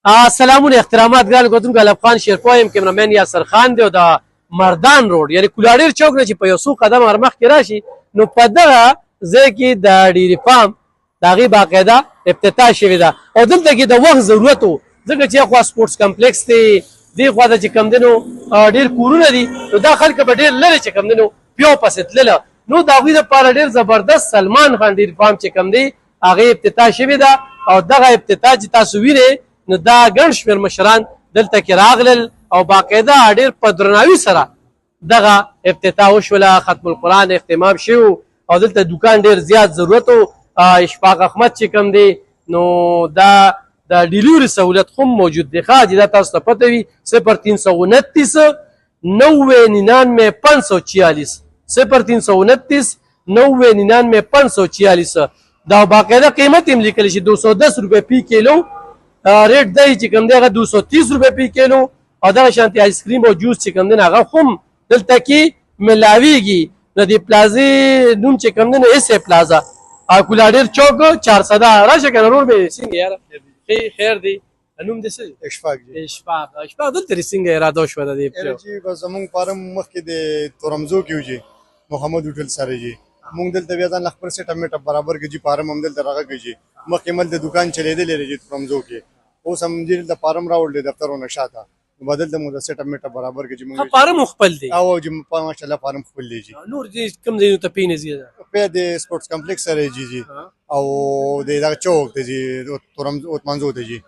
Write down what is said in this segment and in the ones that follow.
سلامونه احترامات ګران کوتونکو الافغان شیرپا یم کیمرامین یاسر خان دی او د مردان روډ یعنی کولاډیر چوک نه چې په یو څو قدم ورمخکې راشي نو په دغه ځای کې د ډیری فارم د هغې باقاعده افتتاح شوې ده او دلته کې د وخت ضرورت و ځکه چې اخوا سپورټس کمپلیکس دی دې خوا ته چې کوم دی نو ډېر کورونه دي نو دا خلک به ډېر لرې چې کوم دی نو پیو پسې تلله نو د هغوی دپاره ډېر زبردست سلمان خان ډیری فارم چې کوم دی هغې افتتاح شوې ده او دغه افتتاح چې تاسو وینئ نو دا ګڼ شمېر مشران دلته کې راغلل او باقاعده ډېر په درناوي سره دغه افتتاح وشوله ختم القرآن اختمام شوی او دلته دوکان ډېر زیات ضرورت و اشفاق احمد چې کوم دی نو دا د ډیلیوري سهولت خو موجود دی ښه حاجي دا تاسو ته پته وي 0329 90 546 0329 90 546 دا باقاعده قیمت هم لیکل شي 210 روپے فی کیلو ریټ دی چې کوم دی هغه 230 روپے فی کیلو او دغه شانتې آیس کریم او جوس چې کوم دی هغه هم دلته کې ملاویږي نو د پلازې نوم چې کوم دی نو ایس پلازا کولاډیر چوک 400 راشه کنه ورور به څنګه یاره خیر دی نوم دې څه اشفاق دلته څنګه اراده شو د دې چې بس زمونږ فارم مخکې د تورمزو کې وجي محمد هوټل سره جي مونږ دلته بیا ځان خپل سیټ میټ برابر کېږي فارم هم دلته راغی کېږي مخکې مل د دکان چلیدلې لري تورمزو کې اوس هم دې د فارم راوړل دفترونه شاته بدل د مو د سیټ میټ برابر کېږي مونږ فارم خپل دی او چې په ماشاءالله فارم خپل دی جی نور دې کوم ځای ته پینې زیاده په د سپورتس کمپلیکس سره جی او د دا چوک ته جی تورمزو منزو ته جی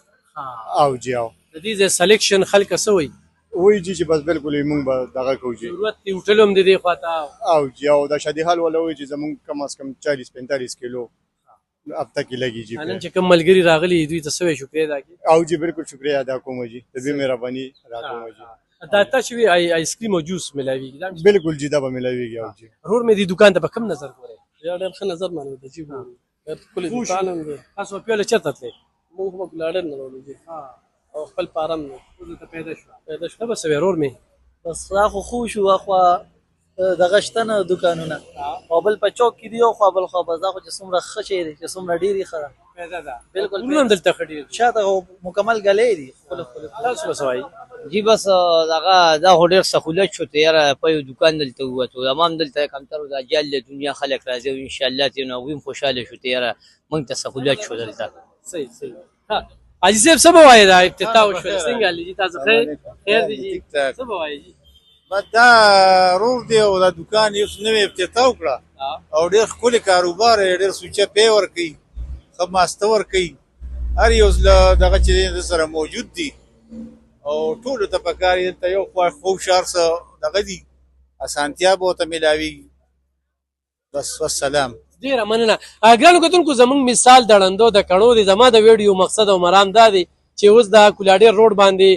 او جی او د دې سلیکشن خلک سوي وای جی چې بس بالکل مونږ به دغه کوو جی ضرورت دی هوټل هم د دې خواته او جی او دا شادي حال ولا وای چې زمونږ کم از کم 40 45 کیلو اب تک لګي جی نن چې کوم ملګری راغلي دوی ته سوي شکریہ ادا کی او جی بالکل شکریہ ادا کوم جی د دې مهرباني ادا کوم جی دا تاسو وی آیس کریم او جوس ملاویږي بالکل جی دا به ملاویږي او جی ضرور مې دې دکان ته په کم نظر ګورې یا ډېر ښه نظر باندې د جی ټول دکان دکان هم دی تاسو په له چرته تلې موږ په لاډر نه ورو دي او خپل فارم نه ته پیدا پیدا شو بس ورور مې بس را خو شو اخوا دغه شتنه دکانونه او بل په چوک کې دی او خو بل خو بازار خو چې څومره ښه شي دی چې څومره ډیری خره پیدا ده بالکل نن دلته خډیر شاته مکمل غلې دي خپل تاسو وسوي جی بس دغه دا هډیر سہولت شو ته یاره په یو دکان دلته وته امام دلته کم تر د اجل دنیا خلک راځي او ان شاء الله ته نو ویم خوشاله شو ته یاره مونږ ته سہولت شو دلته صحیح ها حاجی صاحب سبا وای دا افتتاح شو څنګه لږی تاسو خیر دی جی سبا وای جی دا رور دی او دا دکان یو نوې افتتاح وکړه او ډېر ښکلی کاروبار ډېر سوچه پی ورکوي ښه ماسته ورکوي هر یو دغه چې د سره موجود دي او ټولو ته پکار یې دلته یو خوشحال څه دغه دي اسانتیا به ورته میلاویږي بس والسلام ډیره مننه ګرانو کتونکو زموږ مثال د ړندو د کڼو دی زما د ویډیو مقصد او مرام دا دی چې اوس د کولاډیر روډ باندې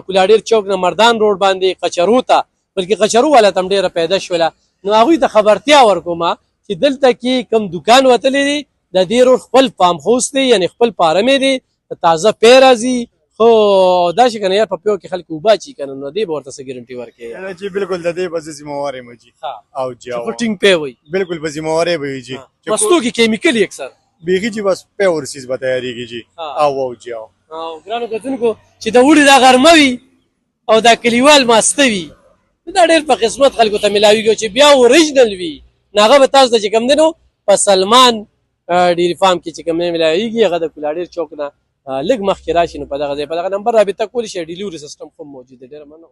کولاډیر چوک نه مردان روډ باندې قچرو ته بلکې قچرو والا تم ډیره پیدا شوله نو هغوی ته خبرتیا ورکوم چې دلته کې کم دکان وتلی دی د دې روډ خپل فارم هاوس دی یعنی خپل فارمې دی تازه پی راځي خو داسې که نه یار په پیو کې خلک اوبه اچي که نه نو دې به ورته څه ګرنټي ورکوي جی بالکل د دې به ذمہوار یم جی او جی او ټینګ پی وي بالکل به ذمہوار وي جی وسلو کې کیمیکل اکثر بیخي جی بس پی ورسیز به تیاریږي جی او جی او ګرانو کتونکو چې د اوړي دا غرمه وي او دا کلیوال ماسته وي دا ډېر په قسمت خلکو ته میلاویږي چې بیا اوریجنل وي نو هغه به تاسو ته چې کوم دی نو په سلمان ډیری فارم کې چې کوم دی میلاویږي هغه د کولاډیر چوک نه لږ مخکې راشي نو په دغه ځای په دغه نمبر رابطه کولی شئ ډیلیوري سیسټم خو موجود دی ډېره مننه